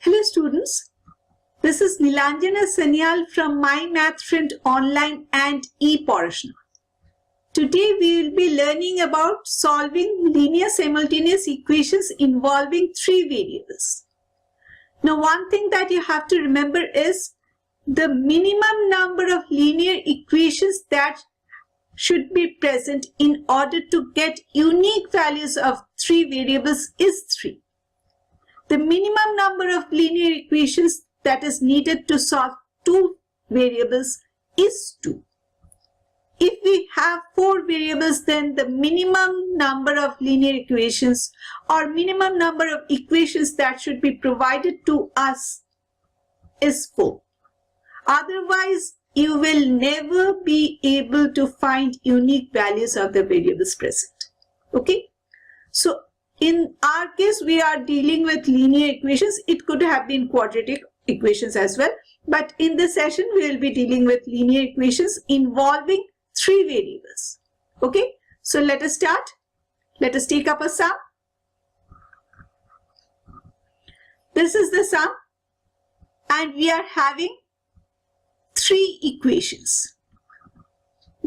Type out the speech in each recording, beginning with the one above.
Hello students, this is Nilanjana Sanyal from My Math Friend Online and ePortion. Today we will be learning about solving linear simultaneous equations involving three variables. Now one thing that you have to remember is the minimum number of linear equations that should be present in order to get unique values of three variables is 3. The minimum number of linear equations that is needed to solve two variables is 2. If we have 4 variables, then the minimum number of linear equations or minimum number of equations that should be provided to us is 4. Otherwise, you will never be able to find unique values of the variables present. Okay? So, in our case, we are dealing with linear equations. It could have been quadratic equations as well. But in this session, we will be dealing with linear equations involving 3 variables. Okay? So let us start. Let us take up a sum. This is the sum. And we are having 3 equations.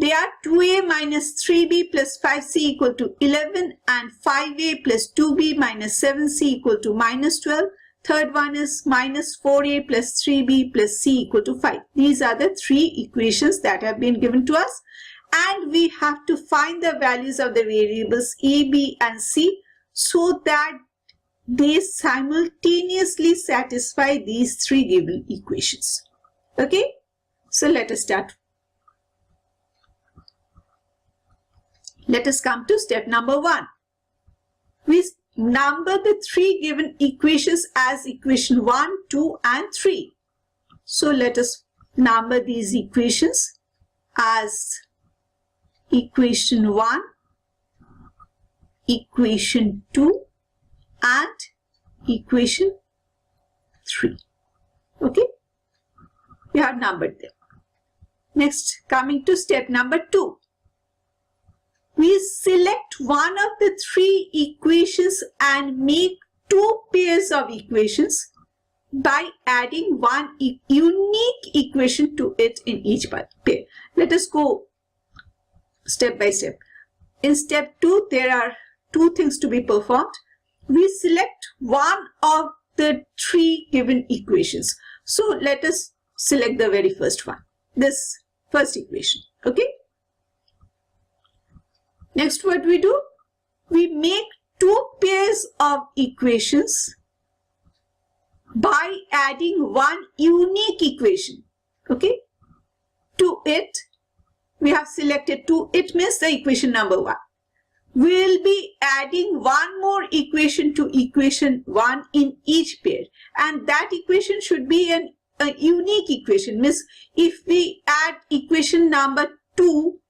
They are 2a minus 3b plus 5c equal to 11 and 5a plus 2b minus 7c equal to minus 12. Third one is minus 4a plus 3b plus c equal to 5. These are the 3 equations that have been given to us. And we have to find the values of the variables a, b and c so that they simultaneously satisfy these 3 given equations. Okay? So let us start. Let us come to step number 1. We number the 3 given equations as equation 1, 2 and 3. So let us number these equations as equation 1, equation 2 and equation 3. Okay? We have numbered them. Next, coming to step number 2. We select one of the 3 equations and make 2 pairs of equations by adding one unique equation to it in each pair. Let us go step by step. In step 2, there are 2 things to be performed. We select one of the 3 given equations. So let us select the very first one, this first equation. Okay? Next, what we do? We make 2 pairs of equations by adding one unique equation. Okay? To it, we have selected 2. It means the equation number 1. We will be adding one more equation to equation 1 in each pair. And that equation should be a unique equation. Means if we add equation number 2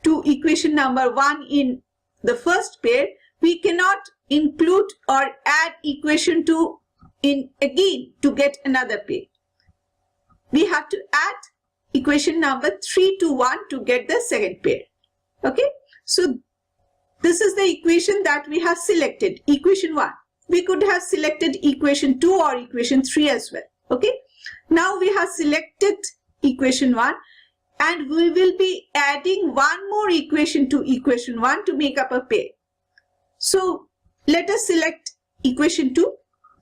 to equation number 1 in the first pair, we cannot include or add equation 2 in again to get another pair. We have to add equation number 3 to 1 to get the second pair. Okay? So this is the equation that we have selected, equation 1. We could have selected equation 2 or equation 3 as well. Okay? Now we have selected equation 1. And we will be adding one more equation to equation 1 to make up a pair. So let us select equation 2.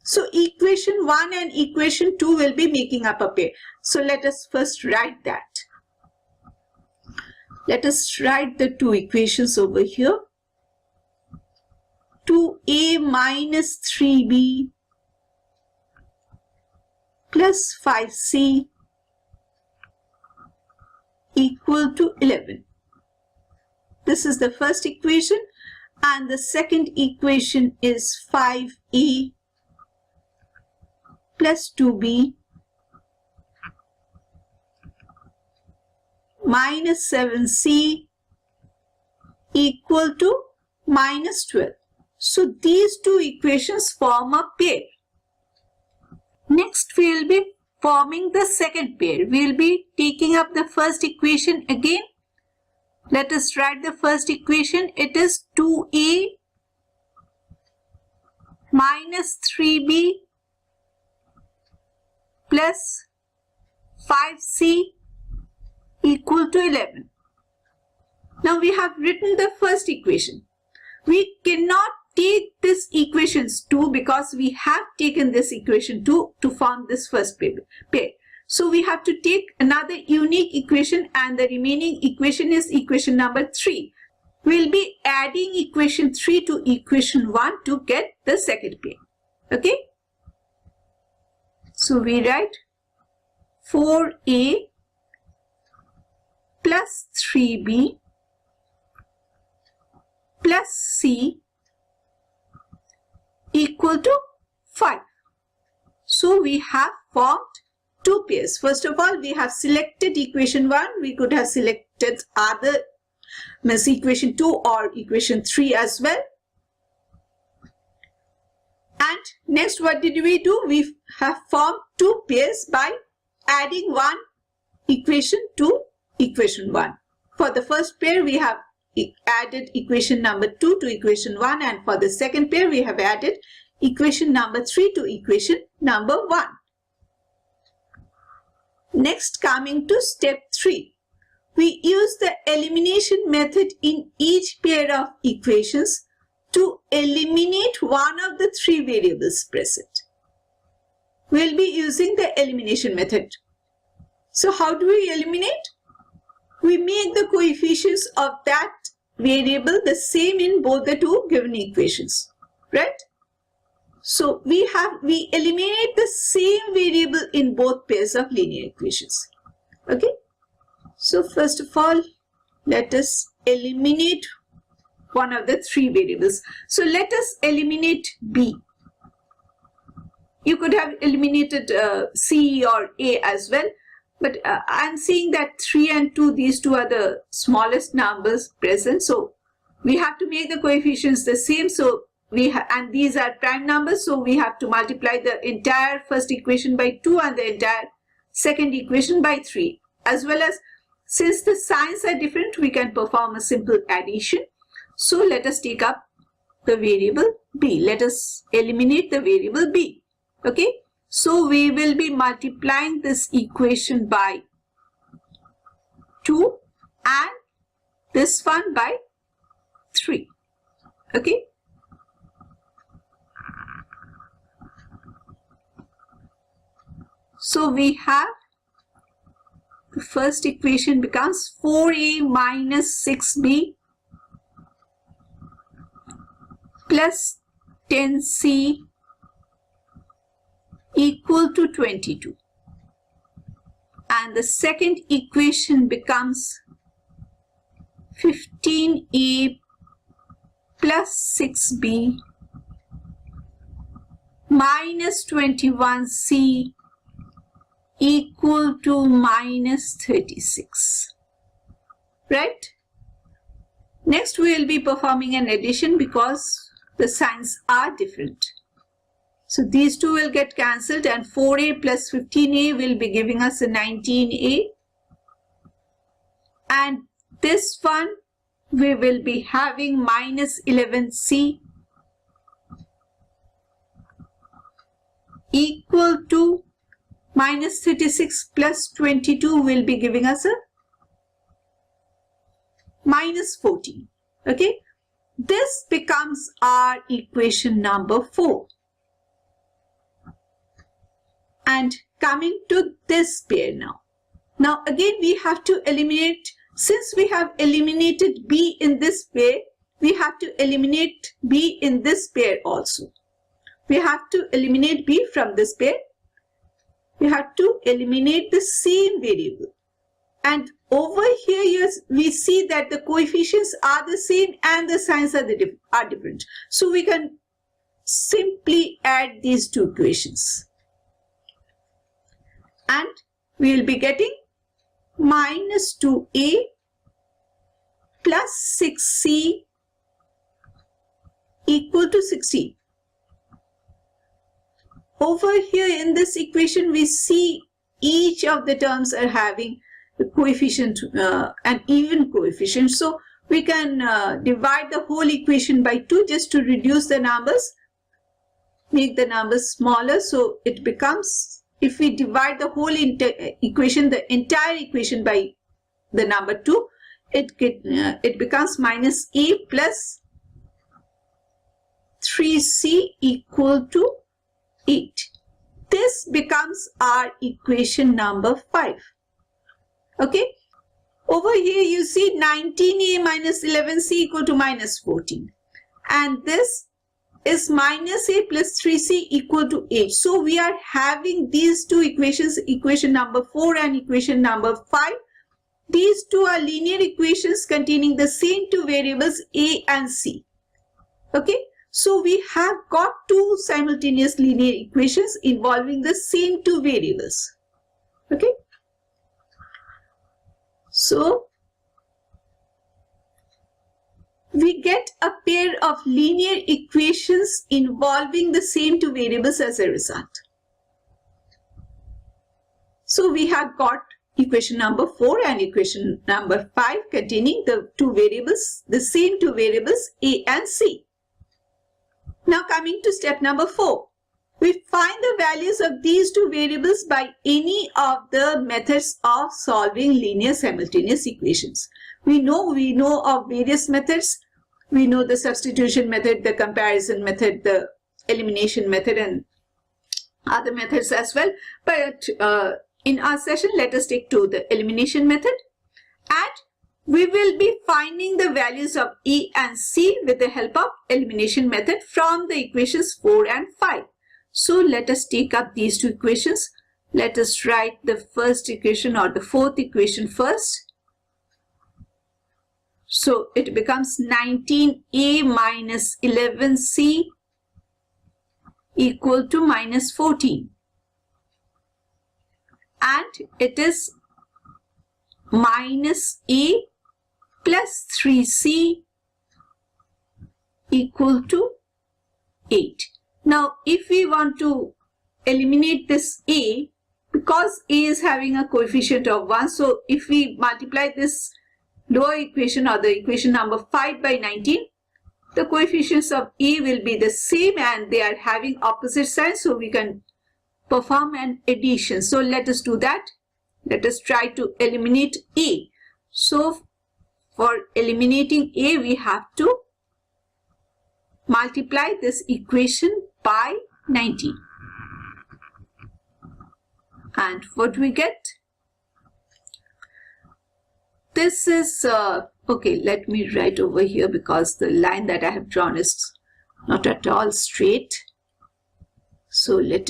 So equation 1 and equation 2 will be making up a pair. So let us first write that. Let us write the 2 equations over here. 2a minus 3b plus 5c equal to 11. This is the first equation, and the second equation is 5a plus 2b minus 7c equal to minus 12. So these 2 equations form a pair. Next, we will be forming the second pair. We will be taking up the first equation again. Let us write the first equation. It is 2a minus 3b plus 5c equal to 11. Now we have written the first equation. We cannot take this equations 2 because we have taken this equation 2 to form this first pair. So we have to take another unique equation, and the remaining equation is equation number 3. We'll be adding equation 3 to equation 1 to get the second pair. Okay? So we write 4a plus 3b plus c equal to 5. So we have formed two pairs. First of all, we have selected equation 1. We could have selected other, means equation 2 or equation 3 as well. And next, what did we do? We have formed two pairs by adding one equation to equation 1. For the first pair, we have added equation number 2 to equation 1, and for the second pair, we have added equation number 3 to equation number 1. Next, coming to step 3. We use the elimination method in each pair of equations to eliminate one of the 3 variables present. We'll be using the elimination method. So how do we eliminate? We make the coefficients of that variable the same in both the two given equations, right? So we eliminate the same variable in both pairs of linear equations. Okay. So first of all, let us eliminate one of the 3 variables. So let us eliminate b. You could have eliminated c or a as well, but I'm seeing that 3 and 2, these two are the smallest numbers present. So we have to make the coefficients the same. So and these are prime numbers. So we have to multiply the entire first equation by 2 and the entire second equation by 3. As well as, since the signs are different, we can perform a simple addition. So let us take up the variable b. Let us eliminate the variable b. Okay. So we will be multiplying this equation by 2 and this one by 3. Okay. So we have the first equation becomes 4a minus 6b plus 10c equal to 22. And the second equation becomes 15a plus 6b minus 21c equal to minus 36. Right? Next, we will be performing an addition because the signs are different. So these two will get cancelled, and 4a plus 15a will be giving us a 19a. And this one, we will be having minus 11c equal to minus 36 plus 22 will be giving us a minus 14. Okay. This becomes our equation number 4. And coming to this pair now. Now again we have to eliminate, since we have eliminated b in this pair, we have to eliminate b in this pair also. We have to eliminate b from this pair. We have to eliminate the same variable. And over here we see that the coefficients are the same and the signs are different. So we can simply add these two equations. And we will be getting minus 2a plus 6c equal to 16. Over here in this equation, we see each of the terms are having a coefficient, an even coefficient. So we can divide the whole equation by 2 just to reduce the numbers, make the numbers smaller. So it becomes if we divide the whole equation, the entire equation by the number 2, it becomes minus a plus 3c equal to 8. This becomes our equation number 5. Okay. Over here you see 19a minus 11c equal to minus 14. And this is minus a plus 3c equal to 8. So we are having these two equations, equation number 4 and equation number 5. These two are linear equations containing the same two variables a and c. Okay. So we have got two simultaneous linear equations involving the same two variables. Okay. So we get a pair of linear equations involving the same two variables as a result. So we have got equation number 4 and equation number 5 containing the two variables, the same two variables a and c. Now coming to step number 4. We find the values of these two variables by any of the methods of solving linear simultaneous equations. We know of various methods. We know the substitution method, the comparison method, the elimination method, and other methods as well. But in our session, let us take to the elimination method, and we will be finding the values of e and c with the help of elimination method from the equations 4 and 5. So let us take up these two equations. Let us write the first equation or the fourth equation first. So it becomes 19a minus 11c equal to minus 14. And it is minus a plus 3c equal to 8. Now, if we want to eliminate this a, because a is having a coefficient of 1, so if we multiply this lower equation or the equation number 5 by 19, the coefficients of a will be the same and they are having opposite signs, so we can perform an addition. So let us do that. Let us try to eliminate a. So for eliminating a, we have to multiply this equation by 19. And what we get? This is, okay, let me write over here because the line that I have drawn is not at all straight. So let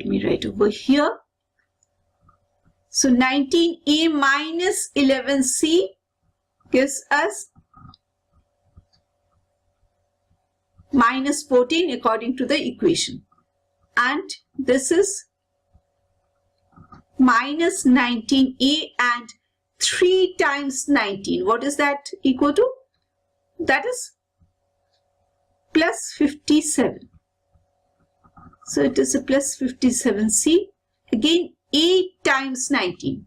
me write over here. So 19a minus 11c gives us minus 14 according to the equation. And this is minus 19a and 3 times 19. What is that equal to? That is plus 57. So it is a plus 57c. Again 8 times 19.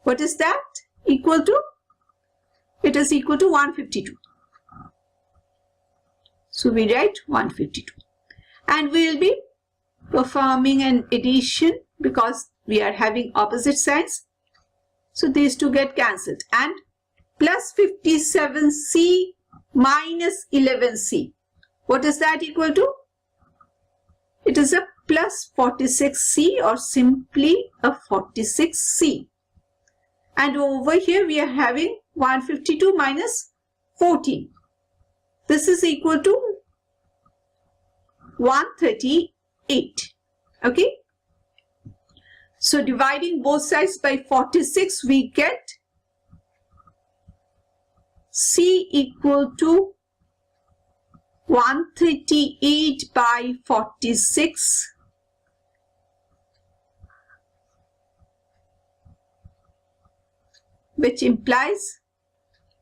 What is that equal to? It is equal to 152. So we write 152. And we will be performing an addition because we are having opposite signs. So these two get cancelled. And plus 57c minus 11c. What is that equal to? It is a plus 46c or simply a 46c. And over here we are having 152 minus 14. This is equal to 138. Okay. So dividing both sides by 46, we get C equal to 138 by 46. Which implies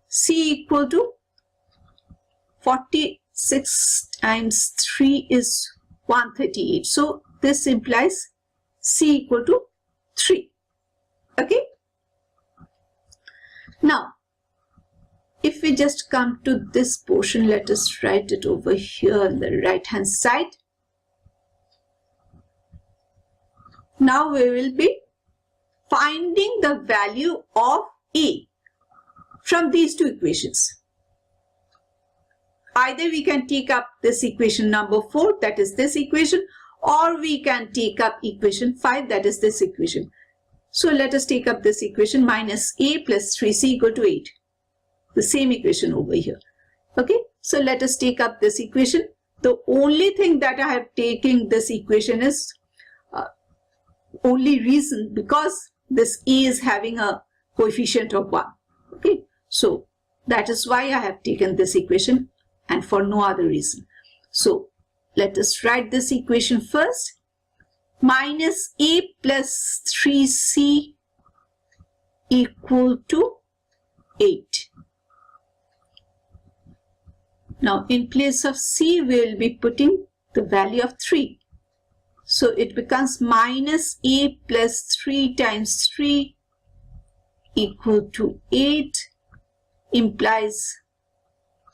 C equal to 46 times 3 is 138. So this implies C equal to 3. Okay. Now, if we just come to this portion, let us write it over here on the right hand side. Now we will be finding the value of A from these two equations. Either we can take up this equation number 4, that is this equation, or we can take up equation 5, that is this equation. So let us take up this equation, minus A plus 3C equal to 8. The same equation over here. Okay, so let us take up this equation. The only thing that I have taken this equation is only reason because this A is having a coefficient of 1. Okay, so that is why I have taken this equation and for no other reason. So let us write this equation first. Minus A plus 3C equal to 8. Now in place of C we will be putting the value of 3. So it becomes minus A plus 3 times 3 equal to 8, implies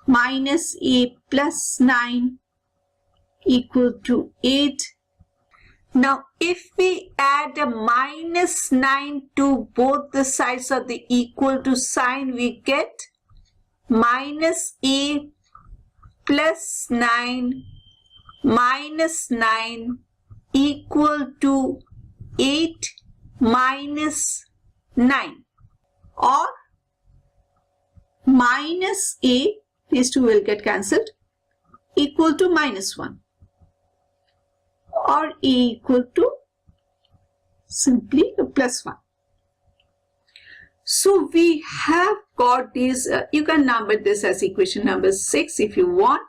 minus A plus 9 equal to 8. Now if we add a minus 9 to both the sides of the equal to sign, we get minus A plus 9 minus 9 equal to 8 minus 9, or minus A, these two will get cancelled, equal to minus 1, or A equal to simply plus 1. So we have got these, you can number this as equation number 6 if you want.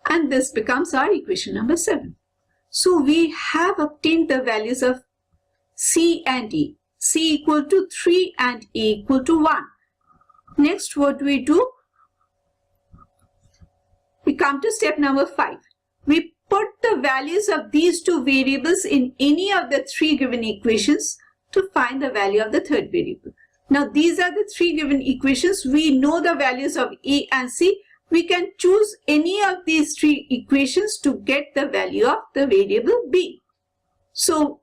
And this becomes our equation number 7. So we have obtained the values of C and E. C equal to 3 and A equal to 1. Next, what we do? We come to step number 5. We put the values of these two variables in any of the 3 given equations to find the value of the third variable. Now these are the 3 given equations. We know the values of A and C. We can choose any of these 3 equations to get the value of the variable B. So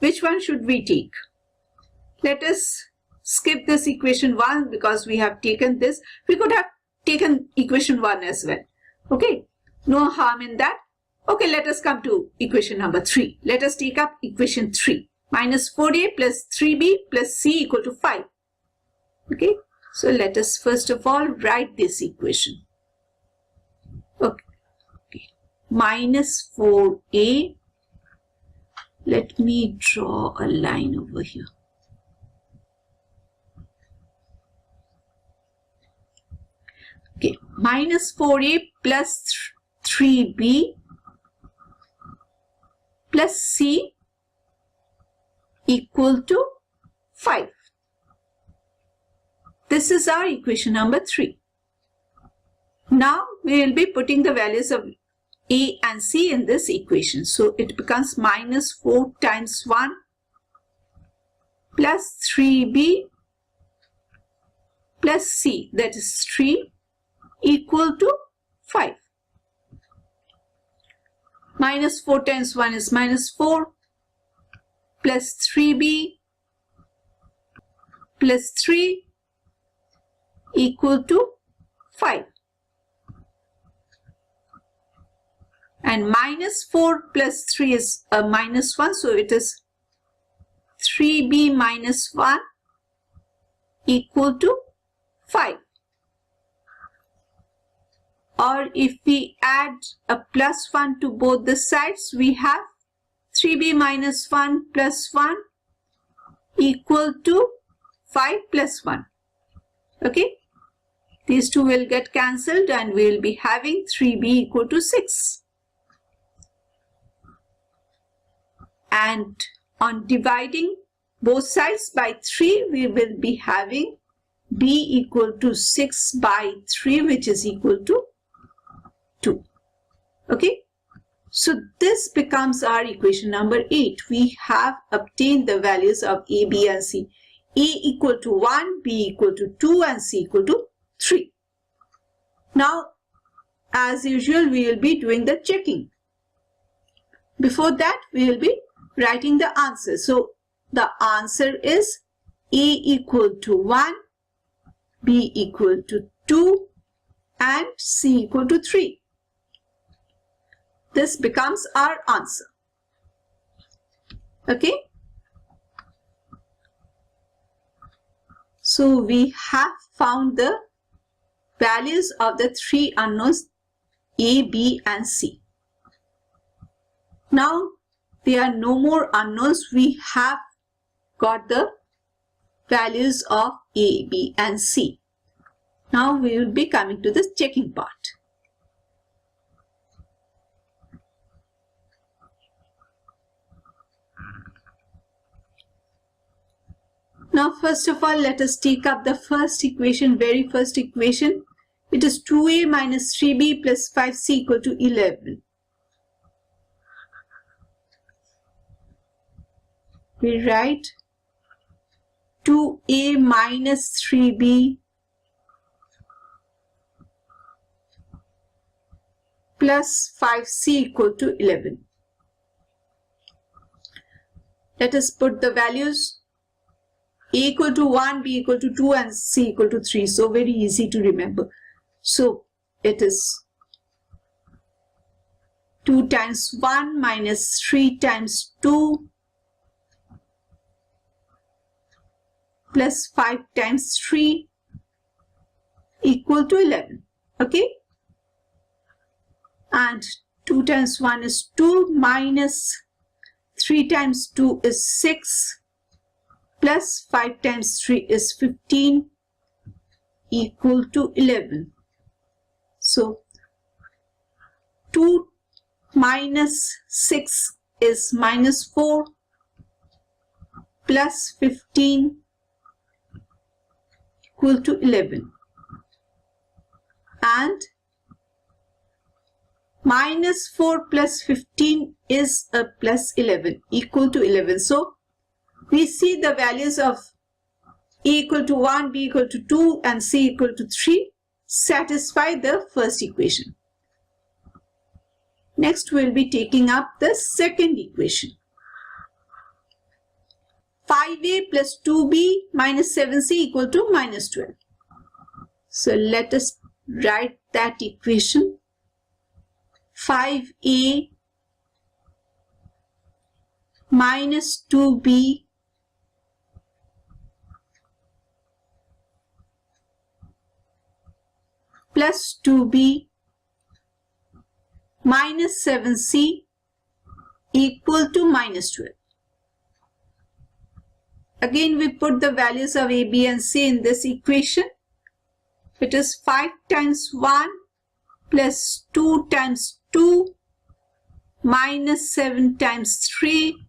which one should we take? Let us skip this equation 1 because we have taken this. We could have taken equation 1 as well. Okay, no harm in that. Okay, let us come to equation number 3. Let us take up equation 3. Minus 4A plus 3B plus C equal to 5. Okay, so let us first of all write this equation. Okay, minus 4A. Let me draw a line over here. Okay, minus 4A plus 3B plus C equal to 5. This is our equation number 3. Now we will be putting the values of A and C in this equation. So it becomes minus 4 times 1 plus 3B plus C, that is 3, equal to 5. Minus 4 times 1 is minus 4 plus 3B plus 3 equal to 5. And minus 4 plus 3 is minus 1, so it is 3B minus 1 equal to 5. Or if we add a plus 1 to both the sides, we have 3B minus 1 plus 1 equal to 5 plus 1. Okay, these two will get cancelled and we will be having 3B equal to 6. And on dividing both sides by 3, we will be having B equal to 6 by 3, which is equal to 2. Okay, so this becomes our equation number 8. We have obtained the values of A, B and C. A equal to 1, B equal to 2 and C equal to 3. Now, as usual, we will be doing the checking. before that we will be writing the answer. So the answer is A equal to 1, B equal to 2 and C equal to 3. This becomes our answer. Okay. So we have found the values of the three unknowns A, B and C. Now there are no more unknowns. We have got the values of A, B and C. Now we will be coming to the checking part. Now first of all, let us take up the first equation, very first equation. It is 2a minus 3b plus 5c equal to 11. We write 2a minus 3b plus 5c equal to 11. Let us put the values. A equal to 1, B equal to 2 and C equal to 3. So very easy to remember. So it is 2 times 1 minus 3 times 2 plus 5 times 3 equal to 11. Okay. And 2 times 1 is 2 minus 3 times 2 is 6. Plus 5 times 3 is 15 equal to 11. So 2 minus 6 is minus 4 plus 15 equal to 11. And minus 4 plus 15 is a plus 11 equal to 11. So we see the values of A equal to 1, B equal to 2 and C equal to 3 satisfy the first equation. Next we will be taking up the second equation. 5a plus 2b minus 7c equal to minus 12. So let us write that equation. 5a minus 2b plus 2b minus 7c equal to minus 12. Again we put the values of a, b and c in this equation. It is 5 times 1 plus 2 times 2 minus 7 times 3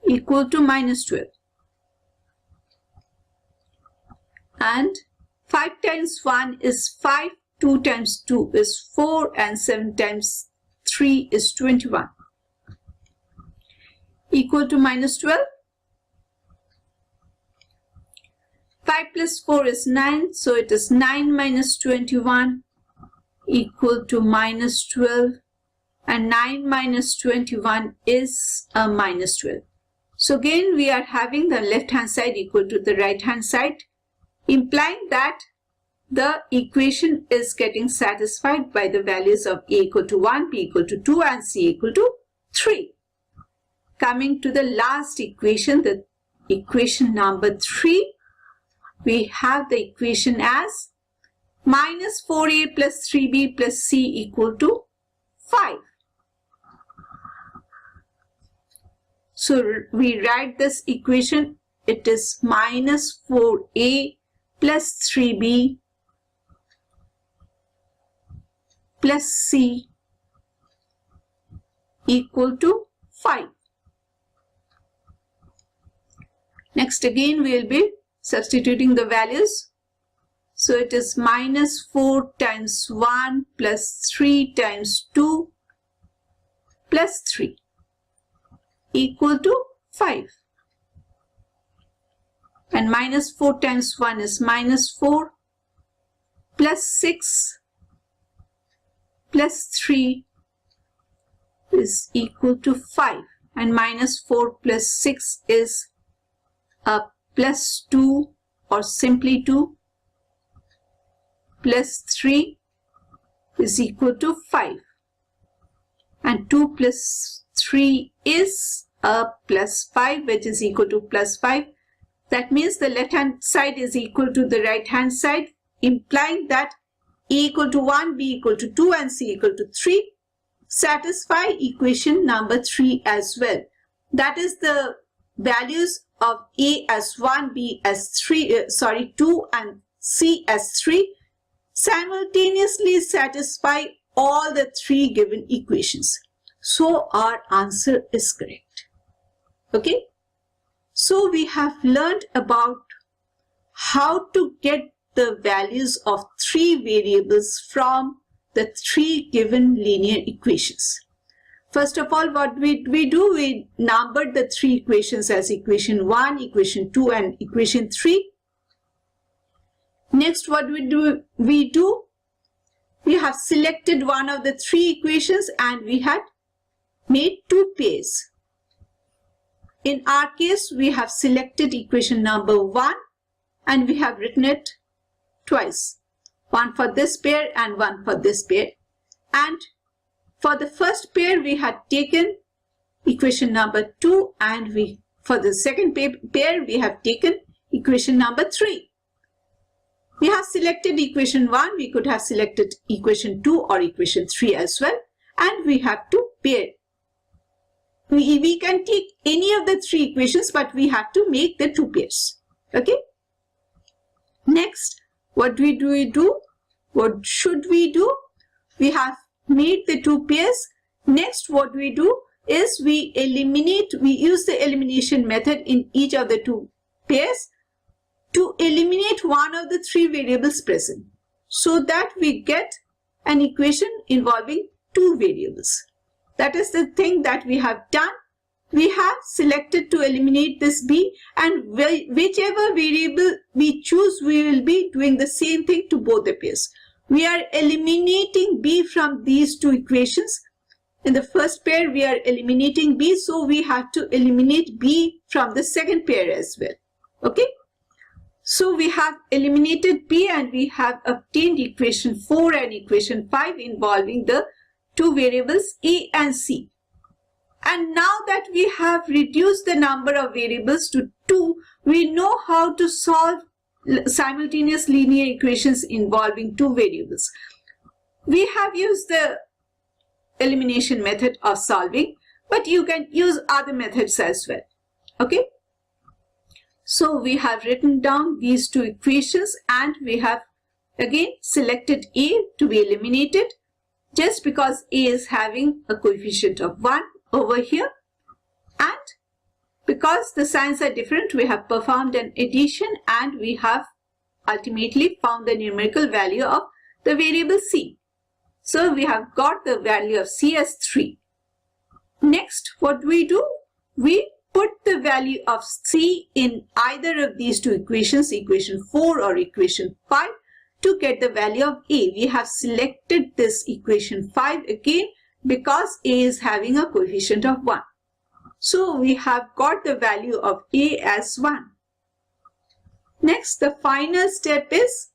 equal to minus 12. And 5 times 1 is 5, 2 times 2 is 4 and 7 times 3 is 21 equal to minus 12. 5 plus 4 is 9, so it is 9 minus 21 equal to minus 12, and 9 minus 21 is a minus 12. So again we are having the left hand side equal to the right hand side, implying that the equation is getting satisfied by the values of A equal to 1, B equal to 2 and C equal to 3. Coming to the last equation, the equation number 3, we have the equation as minus 4a plus 3b plus c equal to 5. So we write this equation. It is minus 4a plus 3b plus c equal to 5. Next again we will be substituting the values. So it is minus 4 times 1 plus 3 times 2 plus 3 equal to 5. And minus 4 times 1 is minus 4 plus 6 plus 3 is equal to 5, and minus 4 plus 6 is plus 2 or simply 2, plus 3 is equal to 5, and 2 plus 3 is plus 5, which is equal to plus 5. That means the left hand side is equal to the right hand side, implying that A equal to 1, B equal to 2 and C equal to 3 satisfy equation number 3 as well. That is, the values of A as 1, B as 2 and C as 3 simultaneously satisfy all the 3 given equations. So our answer is correct. Okay. So we have learned about how to get the values of 3 variables from the 3 given linear equations. First of all, what we do? We numbered the 3 equations as equation 1, equation 2 and equation 3. Next, what we do? We have selected one of the 3 equations and we had made 2 pairs. In our case, we have selected equation number 1 and we have written it twice. One for this pair and one for this pair. And for the first pair, we had taken equation number 2 and for the second pair, we have taken equation number 3. We have selected equation 1, we could have selected equation 2 or equation 3 as well, and we have to pair. We can take any of the 3 equations, but we have to make the 2 pairs. Okay. Next, what do we do? What should we do? We have made the 2 pairs. Next, what we do is we use the elimination method in each of the 2 pairs to eliminate one of the 3 variables present, so that we get an equation involving 2 variables. That is the thing that we have done. We have selected to eliminate this B, and whichever variable we choose, we will be doing the same thing to both the pairs. We are eliminating B from these 2 equations. In the first pair, we are eliminating B, so we have to eliminate B from the second pair as well. Okay. So we have eliminated B and we have obtained equation 4 and equation 5 involving the 2 variables A and C. And now that we have reduced the number of variables to 2, we know how to solve simultaneous linear equations involving 2 variables. We have used the elimination method of solving, but you can use other methods as well. Okay. So we have written down these 2 equations and we have again selected A to be eliminated, just because A is having a coefficient of 1 over here, and because the signs are different, we have performed an addition and we have ultimately found the numerical value of the variable C. So we have got the value of C as 3. Next, what we do? We put the value of C in either of these 2 equations, equation 4 or equation 5, to get the value of A. We have selected this equation 5 again because A is having a coefficient of 1. So we have got the value of A as 1. Next, the final step is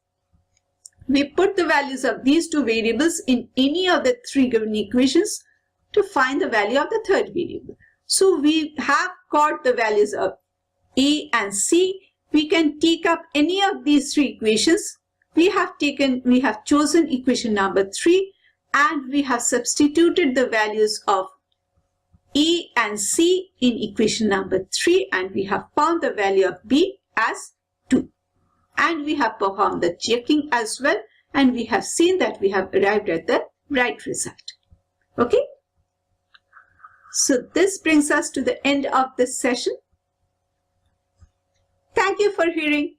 we put the values of these 2 variables in any of the 3 given equations to find the value of the third variable. So we have got the values of A and C. We can take up any of these 3 equations. We have chosen equation number 3 and we have substituted the values of A and C in equation number 3 and we have found the value of B as 2. And we have performed the checking as well and we have seen that we have arrived at the right result. Okay. So this brings us to the end of this session. Thank you for hearing.